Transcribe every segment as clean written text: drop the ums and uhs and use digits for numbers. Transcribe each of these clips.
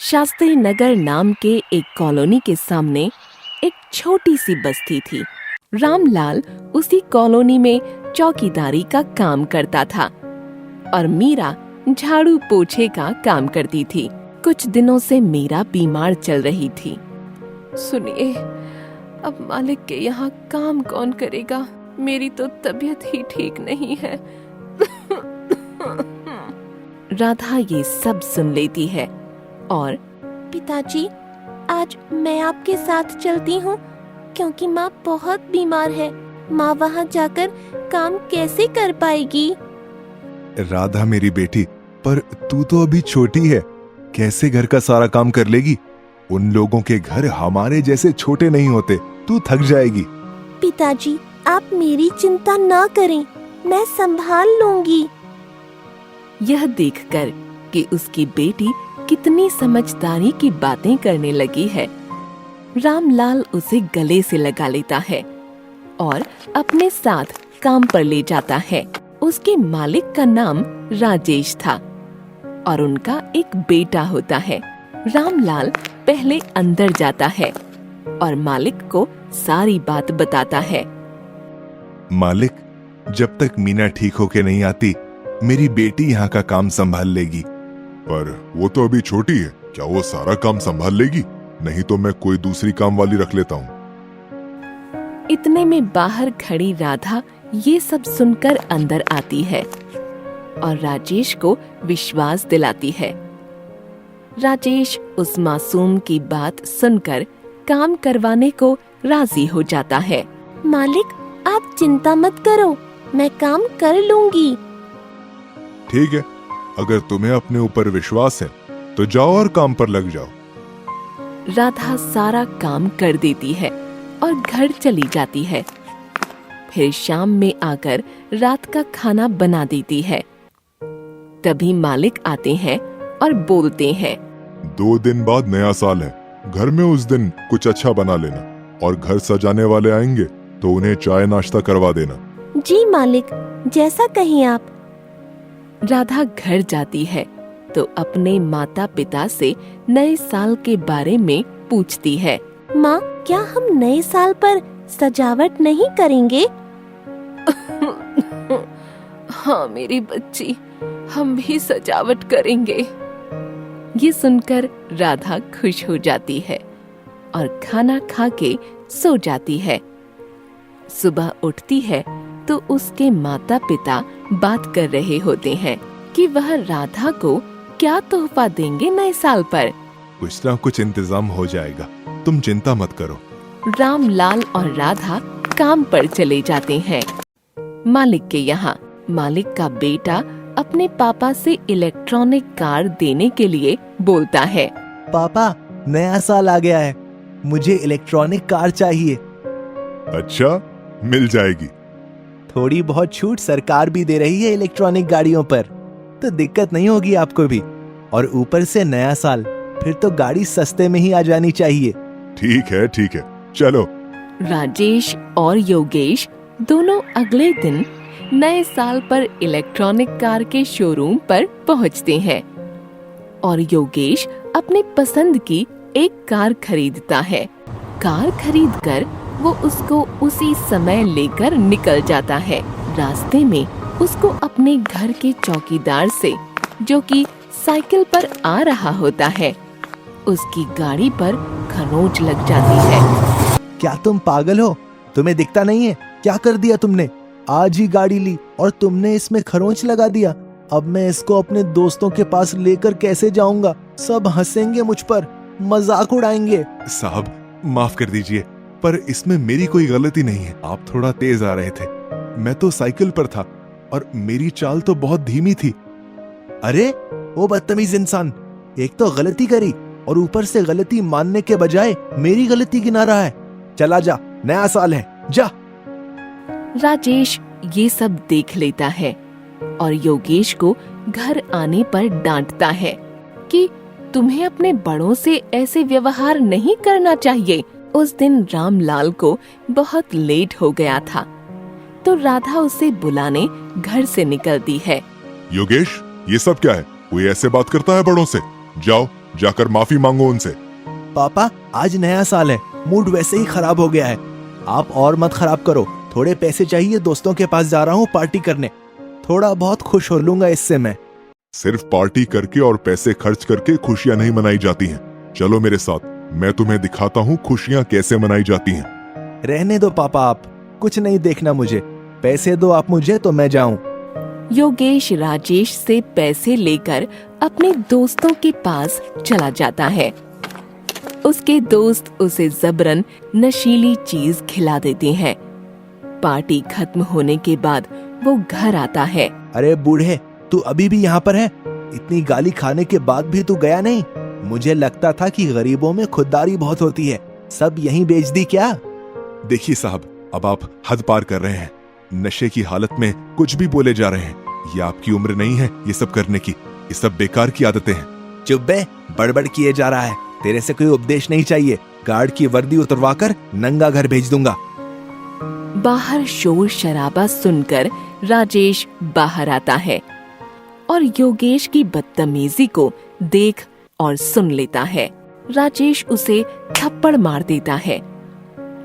शास्त्री नगर नाम के एक कॉलोनी के सामने एक छोटी सी बस्ती थी। रामलाल उसी कॉलोनी में चौकीदारी का काम करता था और मीरा झाड़ू पोछे का काम करती थी। कुछ दिनों से मीरा बीमार चल रही थी। सुनिए, अब मालिक के यहाँ काम कौन करेगा? मेरी तो तबीयत ही ठीक नहीं है। राधा ये सब सुन लेती है और पिताजी, आज मैं आपके साथ चलती हूँ क्योंकि माँ बहुत बीमार है। माँ वहाँ जाकर काम कैसे कर पाएगी? राधा मेरी बेटी, पर तू तो अभी छोटी है, कैसे घर का सारा काम कर लेगी? उन लोगों के घर हमारे जैसे छोटे नहीं होते, तू थक जाएगी। पिताजी, आप मेरी चिंता ना करें, मैं संभाल लूंगी। यह देखकर कि उसकी बेटी कितनी समझदारी की बातें करने लगी है, रामलाल उसे गले से लगा लेता है और अपने साथ काम पर ले जाता है। उसके मालिक का नाम राजेश था और उनका एक बेटा होता है। रामलाल पहले अंदर जाता है और मालिक को सारी बात बताता है। मालिक, जब तक मीना ठीक होके नहीं आती, मेरी बेटी यहाँ का काम संभाल लेगी। पर वो तो अभी छोटी है, क्या वो सारा काम संभाल लेगी? नहीं तो मैं कोई दूसरी काम वाली रख लेता हूँ। इतने में बाहर खड़ी राधा ये सब सुनकर अंदर आती है और राजेश को विश्वास दिलाती है। राजेश उस मासूम की बात सुनकर काम करवाने को राजी हो जाता है। मालिक, आप चिंता मत करो, मैं काम कर लूंगी। ठीक है, अगर तुम्हें अपने ऊपर विश्वास है तो जाओ और काम पर लग जाओ। राधा सारा काम कर देती है और घर चली जाती है। फिर शाम में आकर रात का खाना बना देती है। तभी मालिक आते हैं और बोलते हैं, 2 दिन बाद नया साल है, घर में उस दिन कुछ अच्छा बना लेना और घर सजाने वाले आएंगे तो उन्हें चाय नाश्ता करवा देना। जी मालिक, जैसा कहें आप। राधा घर जाती है तो अपने माता पिता से नए साल के बारे में पूछती है। माँ, क्या हम नए साल पर सजावट नहीं करेंगे? हाँ मेरी बच्ची, हम भी सजावट करेंगे। ये सुनकर राधा खुश हो जाती है और खाना खा के सो जाती है। सुबह उठती है तो उसके माता पिता बात कर रहे होते हैं कि वह राधा को क्या तोहफा देंगे नए साल पर। कुछ ना कुछ इंतजाम हो जाएगा, तुम चिंता मत करो। रामलाल और राधा काम पर चले जाते हैं। मालिक के यहाँ मालिक का बेटा अपने पापा से इलेक्ट्रॉनिक कार देने के लिए बोलता है। पापा, नया साल आ गया है, मुझे इलेक्ट्रॉनिक कार चाहिए। अच्छा, मिल जाएगी। थोड़ी बहुत छूट सरकार भी दे रही है इलेक्ट्रॉनिक गाड़ियों पर, तो दिक्कत नहीं होगी आपको भी। और ऊपर से नया साल, फिर तो गाड़ी सस्ते में ही आ जानी चाहिए। ठीक है, चलो। राजेश और योगेश दोनों अगले दिन नए साल पर इलेक्ट्रॉनिक कार के शोरूम पर पहुंचते हैं और योगेश अपने पसंद की एक कार खरीदता है। कार खरीदकर वो उसको उसी समय लेकर निकल जाता है। रास्ते में उसको अपने घर के चौकीदार से, जो कि साइकिल पर आ रहा होता है, उसकी गाड़ी पर खरोंच लग जाती है। क्या तुम पागल हो? तुम्हें दिखता नहीं है? क्या कर दिया तुमने? आज ही गाड़ी ली और तुमने इसमें खरोंच लगा दिया। अब मैं इसको अपने दोस्तों के पास लेकर कैसे जाऊंगा? सब हंसेंगे मुझ पर, मजाक उड़ाएंगे। साहब, माफ कर दीजिए, पर इसमें मेरी कोई गलती नहीं है। आप थोड़ा तेज आ रहे थे, मैं तो साइकिल पर था और मेरी चाल तो बहुत धीमी थी। अरे वो बदतमीज इंसान, एक तो गलती करी और ऊपर से गलती मानने के बजाय मेरी गलती गिना रहा है। चला जा, नया साल है, जा। राजेश ये सब देख लेता है और योगेश को घर आने पर डांटता है कि तुम्हें अपने बड़ों से ऐसे व्यवहार नहीं करना चाहिए। उस दिन रामलाल को बहुत लेट हो गया था तो राधा उसे बुलाने घर से निकलती है। योगेश, ये सब क्या है? कोई ऐसे बात करता है बड़ों से? जाओ, जाकर माफी मांगो उनसे। पापा आज नया साल है, मूड वैसे ही खराब हो गया है। आप और मत खराब करो। थोड़े पैसे चाहिए, दोस्तों के पास जा रहा हूँ पार्टी करने। थोड़ा बहुत खुश हो लूंगा इससे मैं। सिर्फ पार्टी करके और पैसे खर्च करके खुशियां नहीं मनाई जाती हैं। चलो मेरे साथ, मैं तुम्हें दिखाता हूँ खुशियां कैसे मनाई जाती हैं। रहने दो पापा, आप कुछ नहीं देखना मुझे। पैसे दो आप मुझे तो मैं जाऊं। योगेश राजेश से पैसे लेकर अपने दोस्तों के पास चला जाता है। उसके दोस्त उसे जबरन नशीली चीज खिला देते हैं। पार्टी खत्म होने के बाद वो घर आता है। अरे बूढ़े, तू अभी भी यहाँ पर है? इतनी गाली खाने के बाद भी तू गया नहीं? मुझे लगता था कि गरीबों में खुददारी बहुत होती है। सब यहीं बेच दी क्या? देखिए साहब, अब आप हद पार कर रहे हैं। नशे की हालत में कुछ भी बोले जा रहे हैं। ये आपकी उम्र नहीं है ये सब करने की। ये सब बेकार की आदतें हैं। चुप बे, बड़बड़ किए जा रहा है। तेरे से कोई उपदेश नहीं चाहिए। गार्ड की वर्दी उतरवाकर नंगा घर भेज दूंगा। बाहर शोर शराबा सुनकर राजेश बाहर आता है और योगेश की बदतमीजी को देख और सुन लेता है। राजेश उसे थप्पड़ मार देता है।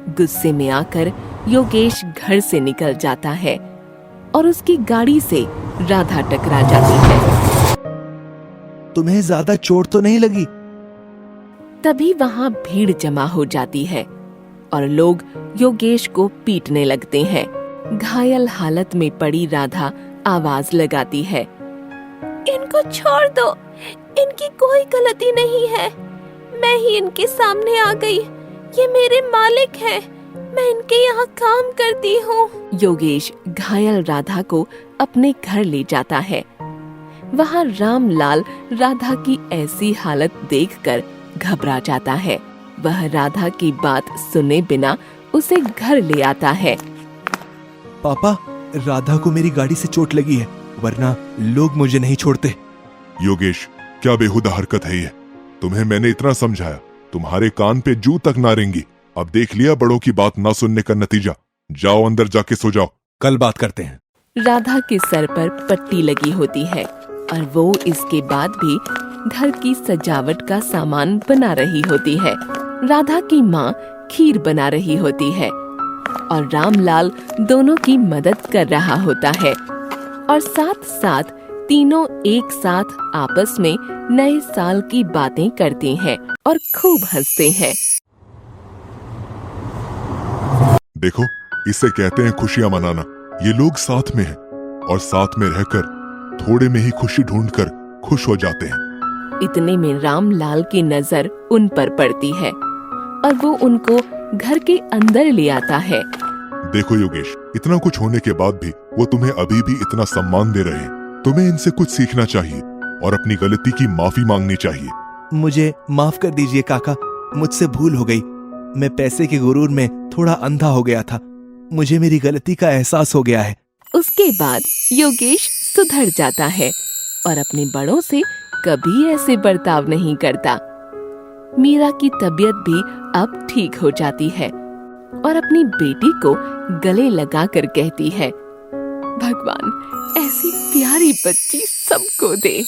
गुस्से में आकर योगेश घर से निकल जाता है और उसकी गाड़ी से राधा टकरा जाती है। तुम्हें ज्यादा चोट तो नहीं लगी? तभी वहाँ भीड़ जमा हो जाती है और लोग योगेश को पीटने लगते हैं। घायल हालत में पड़ी राधा आवाज लगाती है, इनको छोड़ दो, इनकी कोई गलती नहीं है। मैं ही इनके सामने आ गई। ये मेरे मालिक हैं। मैं इनके यहाँ काम करती हूँ। योगेश घायल राधा को अपने घर ले जाता है। वहाँ रामलाल राधा की ऐसी हालत देखकर घबरा जाता है। वह राधा की बात सुने बिना उसे घर ले आता है। पापा, राधा को मेरी गाड़ी से चोट लगी है, वरना लोग मुझे नहीं छोड़ते। योगेश, क्या बेहुदा हरकत है ये। तुम्हें मैंने इतना समझाया, तुम्हारे कान पे जू तक ना रेंगी। अब देख लिया बड़ों की बात ना सुनने का नतीजा। जाओ अंदर जाके सो जाओ, कल बात करते हैं। राधा के सर पर पट्टी लगी होती है और वो इसके बाद भी घर की सजावट का सामान बना रही होती है। राधा की माँ खीर बना रही होती है और रामलाल दोनों की मदद कर रहा होता है और साथ साथ तीनों एक साथ आपस में नए साल की बातें करते हैं और खूब हंसते हैं। देखो, इसे कहते हैं खुशियां मनाना। ये लोग साथ में हैं और साथ में रहकर थोड़े में ही खुशी ढूंढकर खुश हो जाते हैं। इतने में रामलाल की नजर उन पर पड़ती है और वो उनको घर के अंदर ले आता है। देखो योगेश, इतना कुछ होने के बाद भी वो तुम्हें अभी भी इतना सम्मान दे रहे हैं। तुम्हें इनसे कुछ सीखना चाहिए और अपनी गलती की माफी मांगनी चाहिए। मुझे माफ कर दीजिए काका, मुझसे भूल हो गई। मैं पैसे के गुरूर में थोड़ा अंधा हो गया था। मुझे मेरी गलती का एहसास हो गया है। उसके बाद योगेश सुधर जाता है और अपने बड़ों से कभी ऐसे बर्ताव नहीं करता। मीरा की तबीयत भी अब ठीक हो जाती है और अपनी बेटी को गले लगाकर कहती है, भगवान ऐसी प्यारी बच्ची सबको दे।